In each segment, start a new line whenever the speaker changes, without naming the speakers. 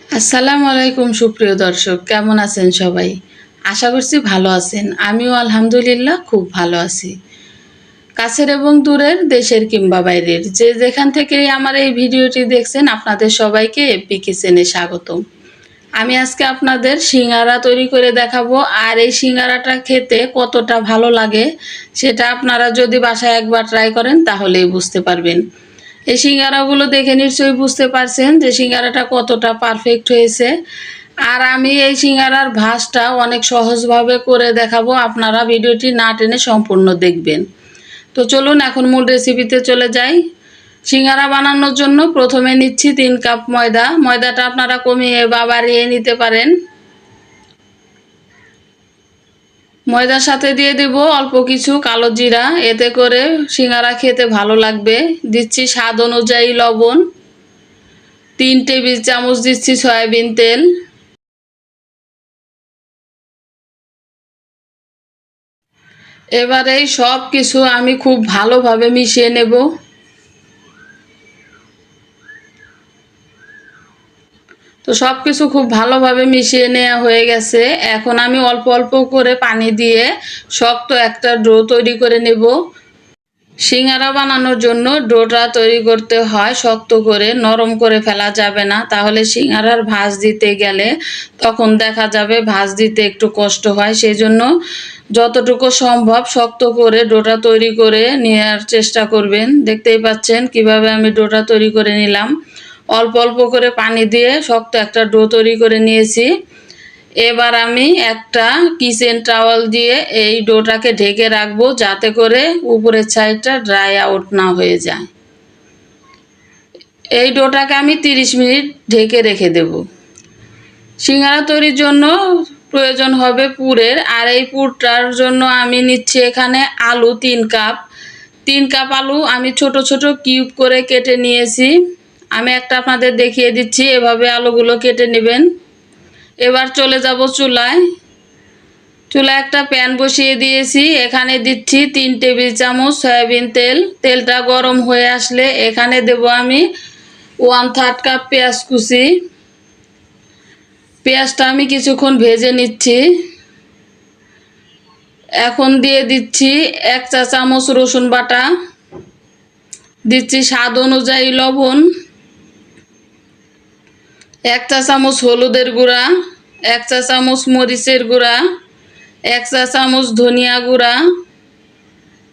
আসসালামু আলাইকুম সুপ্রিয় দর্শক, কেমন আছেন সবাই? আশা করছি ভালো আছেন। আমিও আলহামদুলিল্লাহ খুব ভালো আছি। কাছের এবং দূরের, দেশের কিংবা বাইরের যে যেখান থেকেই আমার এই ভিডিওটি দেখছেন, আপনাদের সবাইকে এপি কিচেনে স্বাগতম। আমি আজকে আপনাদের সিঙ্গারা তৈরি করে দেখাবো, আর এই সিঙ্গারাটা খেতে কতটা ভালো লাগে সেটা আপনারা যদি বাসায় একবার ট্রাই করেন তাহলেই বুঝতে পারবেন। এই সিঙ্গারাগুলো দেখে নিশ্চয়ই বুঝতে পারছেন যে সিঙ্গারাটা কতটা পারফেক্ট হয়েছে। আর আমি এই সিঙ্গারার ভাঁজটা অনেক সহজভাবে করে দেখাবো, আপনারা ভিডিওটি না টেনে সম্পূর্ণ দেখবেন। তো চলুন এখন মূল রেসিপিতে চলে যাই। সিঙ্গারা বানানোর জন্য প্রথমে নিচ্ছি 3 কাপ ময়দা। ময়দাটা আপনারা কমিয়ে বা বাড়িয়ে নিতে পারেন। ময়দার সাথে দিয়ে দেব অল্প কিছু কালো জিরা, এতে করে সিঙ্গারা খেতে ভালো লাগবে। দিচ্ছি স্বাদ অনুযায়ী লবণ। 3 টেবিল চামচ দিচ্ছি সয়াবিন তেল। এবারে সব কিছু আমি খুব ভালোভাবে মিশিয়ে নেব। তো সব কিছু খুব ভালোভাবে মিশিয়ে নেওয়া হয়ে গেছে। এখন আমি অল্প অল্প করে পানি দিয়ে শক্ত একটা ডো তৈরি করে নেব। সিঙ্গারা বানানোর জন্য ডোটা তৈরি করতে হয় শক্ত করে, নরম করে ফেলা যাবে না, তাহলে সিঙ্গারার ভাঁজ দিতে গেলে তখন দেখা যাবে ভাঁজ দিতে একটু কষ্ট হয়। সেই জন্য যতটুকু সম্ভব শক্ত করে ডোটা তৈরি করে নেওয়ার চেষ্টা করবেন। দেখতেই পাচ্ছেন কিভাবে আমি ডোটা তৈরি করে নিলাম। অল্প অল্প করে পানি দিয়ে শক্ত একটা ডো তৈরি করে নিয়েছি। এবার আমি একটা কিচেন টাওয়াল দিয়ে এই ডোটাকে ঢেকে রাখবো, যাতে করে উপরের সাইডটা ড্রাই আউট না হয়ে যায়। এই ডোটাকে আমি 30 মিনিট ঢেকে রেখে দেব। সিঙ্গারা তৈরির জন্য প্রয়োজন হবে পুরের, আর এই পুরটার জন্য আমি নিচ্ছি এখানে আলু 3 কাপ। 3 কাপ আলু আমি ছোট ছোট কিউব করে কেটে নিয়েছি। আমি একটা আপনাদের দেখিয়ে দিচ্ছি, এভাবে আলুগুলো কেটে নেবেন। এবার চলে যাব চুলায়। চুলায় একটা প্যান বসিয়ে দিয়েছি, এখানে দিচ্ছি 3 টেবিল চামচ সয়াবিন তেল। তেলটা গরম হয়ে আসলে এখানে দেব আমি 1/3 কাপ পেঁয়াজ কুচি। পেঁয়াজটা আমি কিছুক্ষণ ভেজে নিচ্ছি। এখন দিয়ে দিচ্ছি 1 চা চামচ রসুন বাটা। দিচ্ছি স্বাদ অনুযায়ী লবণ। 1 চা চামচ হলুদের গুঁড়া, 1 চা চামচ মরিচের গুঁড়া, 1 চা চামচ ধনিয়া গুঁড়া,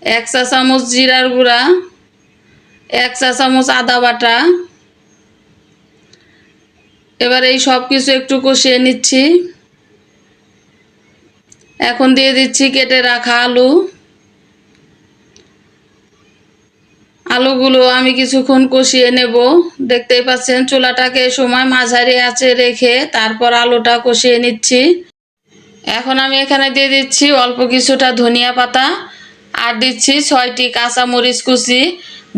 1 চা চামচ জিরার গুঁড়া, 1 চা চামচ আদা বাটা। এবার এই সব কিছু একটু কষিয়ে নিচ্ছি। এখন দিয়ে দিচ্ছি কেটে রাখা আলু। আলুগুলো আমি কিছুক্ষণ কষিয়ে নেব। দেখতেই পাচ্ছেন চুলাটাকে সময় মাঝারি আঁচে রেখে তারপর আলুটা কষিয়ে নিচ্ছি। এখন আমি এখানে দিয়ে দিচ্ছি অল্প কিছুটা ধনিয়া পাতা, আর দিচ্ছি 6টি কাঁচা মরিচ কুচি।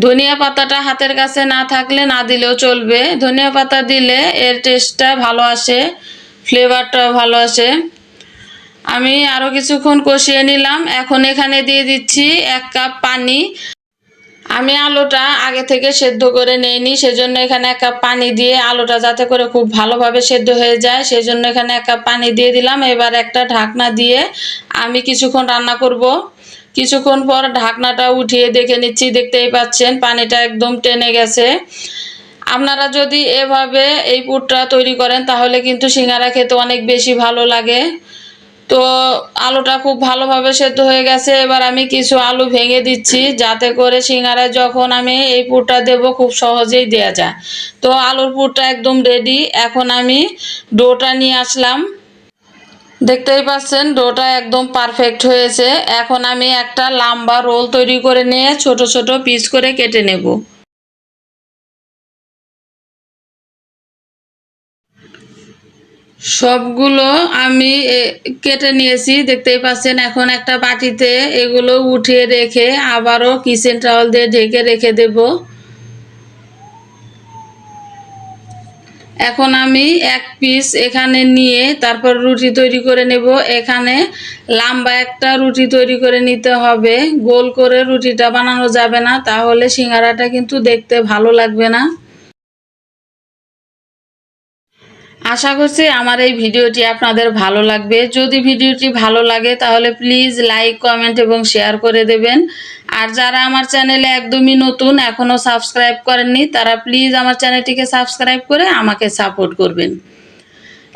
ধনিয়া পাতাটা হাতের কাছে না থাকলে না দিলেও চলবে। ধনিয়া পাতা দিলে এর টেস্টটা ভালো আসে, ফ্লেভারটা ভালো আসে। আমি আরও কিছুক্ষণ কষিয়ে নিলাম। এখন এখানে দিয়ে দিচ্ছি 1 কাপ পানি। আমি আলুটা আগে থেকে সেদ্ধ করে নেইনি, সেজন্য এখানে 1 কাপ পানি দিয়ে আলুটা যাতে করে খুব ভালোভাবে সেদ্ধ হয়ে যায় সেজন্য এখানে 1 কাপ পানি দিয়ে দিলাম। এবার একটা ঢাকনা দিয়ে আমি কিছুক্ষণ রান্না করব। কিছুক্ষণ পর ঢাকনাটা উঠিয়ে দেখে নিচ্ছি। দেখতেই পাচ্ছেন পানিটা একদম টেনে গেছে। আপনারা যদি এভাবে এই পুরটা তৈরি করেন তাহলে কিন্তু সিঙ্গারা খেতে অনেক বেশি ভালো লাগে। তো আলুটা খুব ভালোভাবে সেদ্ধ হয়ে গেছে। এবার আমি কিছু আলু ভেঙে দিচ্ছি, যাতে করে সিঙ্গারায় যখন আমি এই পুরটা দেব খুব সহজেই দেয়া যায়। তো আলুর পুরটা একদম রেডি। এখন আমি ডোটা নিয়ে আসলাম। দেখতেই পাচ্ছেন ডোটা একদম পারফেক্ট হয়েছে। এখন আমি একটা লম্বা রোল তৈরি করে নিয়ে ছোট ছোট পিস করে কেটে নেব। সবগুলো আমি কেটে নিয়েছি, দেখতেই পাচ্ছেন। এখন একটা বাটিতে এগুলো উঠিয়ে রেখে আবারও কিচেন টাওয়াল দিয়ে ঢেকে রেখে দেব। এখন আমি এক পিস এখানে নিয়ে তারপর রুটি তৈরি করে নেব। এখানে লম্বা একটা রুটি তৈরি করে নিতে হবে। গোল করে রুটিটা বানানো যাবে না, তাহলে সিঙ্গারাটা কিন্তু দেখতে ভালো লাগবে না। আশা করছি আমার এই ভিডিওটি আপনাদের ভালো লাগবে। যদি ভিডিওটি ভালো লাগে তাহলে প্লিজ লাইক, কমেন্ট এবং শেয়ার করে দেবেন। আর যারা আমার চ্যানেলে একদমই নতুন, এখনও সাবস্ক্রাইব করেননি, তারা প্লিজ আমার চ্যানেলটিকে সাবস্ক্রাইব করে আমাকে সাপোর্ট করবেন।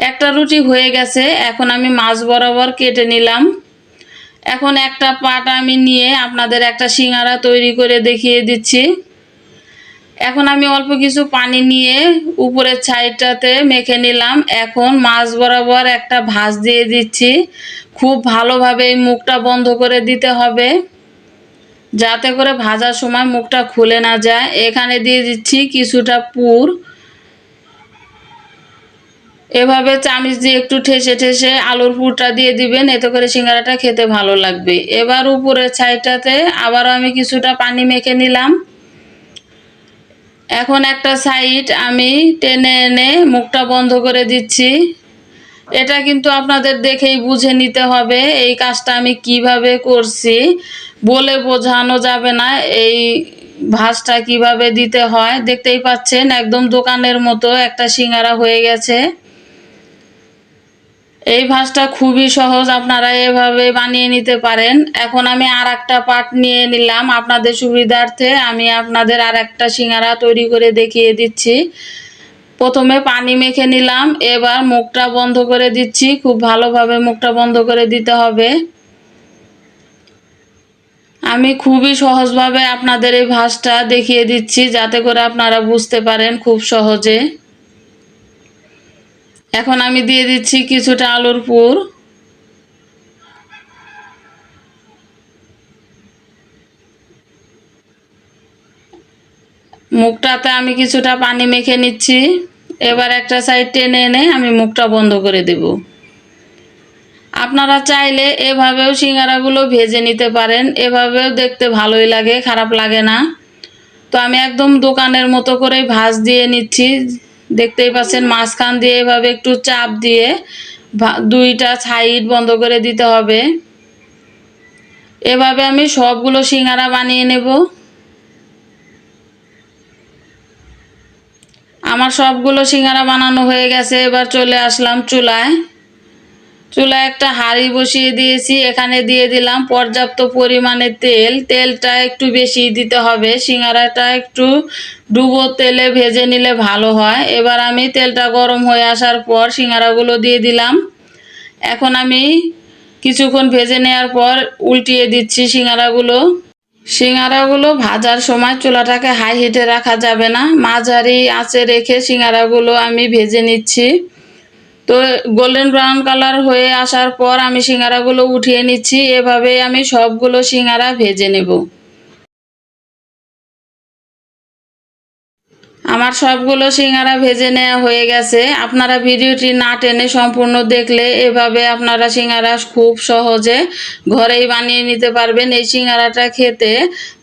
একটা রুটি হয়ে গেছে, এখন আমি মাছ বরাবর কেটে নিলাম। এখন একটা পাট আমি নিয়ে আপনাদের একটা সিঙ্গারা তৈরি করে দেখিয়ে দিচ্ছি। এখন আমি অল্প কিছু পানি নিয়ে উপরের সাইডটাতে মেখে নিলাম। এখন মাছ বরাবর একটা ভাঁজ দিয়ে দিচ্ছি। খুব ভালোভাবে এই মুখটা বন্ধ করে দিতে হবে, যাতে করে ভাজার সময় মুখটা খুলে না যায়। এখানে দিয়ে দিচ্ছি কিছুটা পুর। এভাবে চামচ দিয়ে একটু ঠেসে ঠেসে আলুর পুরটা দিয়ে দিবেন, এতে করে সিঙ্গারাটা খেতে ভালো লাগবে। এবার উপরের সাইডটাতে আবারও আমি কিছুটা পানি মেখে নিলাম। এখন একটা সাইড আমি টেনে এনে মুখটা বন্ধ করে দিচ্ছি। এটা কিন্তু আপনাদের দেখেই বুঝে নিতে হবে এই কাজটা আমি কিভাবে করছি, বলে বোঝানো যাবে না এই ভাঁজটা কিভাবে দিতে হয়। দেখতেই পাচ্ছেন একদম দোকানের মতো একটা সিঙ্গারা হয়ে গেছে। এই ভাঁজটা খুবই সহজ, আপনারা এভাবে বানিয়ে নিতে পারেন। এখন আমি আর একটা পাট নিয়ে নিলাম আপনাদের সুবিধার্থে। আমি আপনাদের আর একটা সিঙ্গারা তৈরি করে দেখিয়ে দিচ্ছি। প্রথমে পানি মেখে নিলাম, এবার মুখটা বন্ধ করে দিচ্ছি। খুব ভালোভাবে মুখটা বন্ধ করে দিতে হবে। আমি খুবই সহজভাবে আপনাদের এই ভাঁজটা দেখিয়ে দিচ্ছি, যাতে করে আপনারা বুঝতে পারেন খুব সহজে। এখন আমি দিয়ে দিচ্ছি কিছুটা আলুর পুর। মুখটাতে আমি কিছুটা পানি মেখে নিচ্ছি। এবার একটা সাইড টেনে এনে আমি মুখটা বন্ধ করে দেব। আপনারা চাইলে এভাবেও সিঙ্গারাগুলো ভেজে নিতে পারেন, এভাবেও দেখতে ভালোই লাগে, খারাপ লাগে না। তো আমি একদম দোকানের মতো করে ভাঁজ দিয়ে নিচ্ছি। দেখতেই পাচ্ছেন মাঝখান দিয়ে এভাবে একটু চাপ দিয়ে দুইটা সাইড বন্ধ করে দিতে হবে। এভাবে আমি সবগুলো সিঙ্গারা বানিয়ে নেব। আমার সবগুলো সিঙ্গারা বানানো হয়ে গেছে। এবার চলে আসলাম চুলায়। চুলায় একটা হাঁড়ি বসিয়ে দিয়েছি, এখানে দিয়ে দিলাম পর্যাপ্ত পরিমাণে তেল। তেলটা একটু বেশি দিতে হবে, সিঙ্গারাটা একটু ডুবো তেলে ভেজে নিলে ভালো হয়। এবার আমি তেলটা গরম হয়ে আসার পর সিঙ্গারাগুলো দিয়ে দিলাম। এখন আমি কিছুক্ষণ ভেজে নেওয়ার পর উল্টিয়ে দিচ্ছি সিঙ্গারাগুলো। সিঙ্গারাগুলো ভাজার সময় চুলাটাকে হাই হিটে রাখা যাবে না, মাঝারি আঁচে রেখে সিঙ্গারাগুলো আমি ভেজে নিচ্ছি। তো গোল্ডেন ব্রাউন কালার হয়ে আসার পর আমি সিঙ্গারাগুলো উঠিয়ে নিচ্ছি। এভাবেই আমি সবগুলো সিঙ্গারা ভেজে নেব। আমার সবগুলো সিঙ্গারা ভেজে নেওয়া হয়ে গেছে। আপনারা ভিডিওটি না টেনে সম্পূর্ণ দেখলে এভাবে আপনারা সিঙ্গারা খুব সহজে ঘরেই বানিয়ে নিতে পারবেন। এই সিঙ্গারাটা খেতে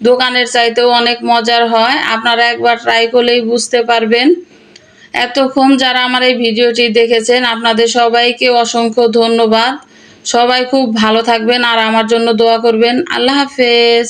দোকানের চাইতেও অনেক মজার হয়, আপনারা একবার ট্রাই করলেই বুঝতে পারবেন। এতক্ষণ যারা আমার এই ভিডিওটি দেখেছেন আপনাদের সবাইকে অসংখ্য ধন্যবাদ। সবাই খুব ভালো থাকবেন আর আমার জন্য দোয়া করবেন। আল্লাহ হাফেজ।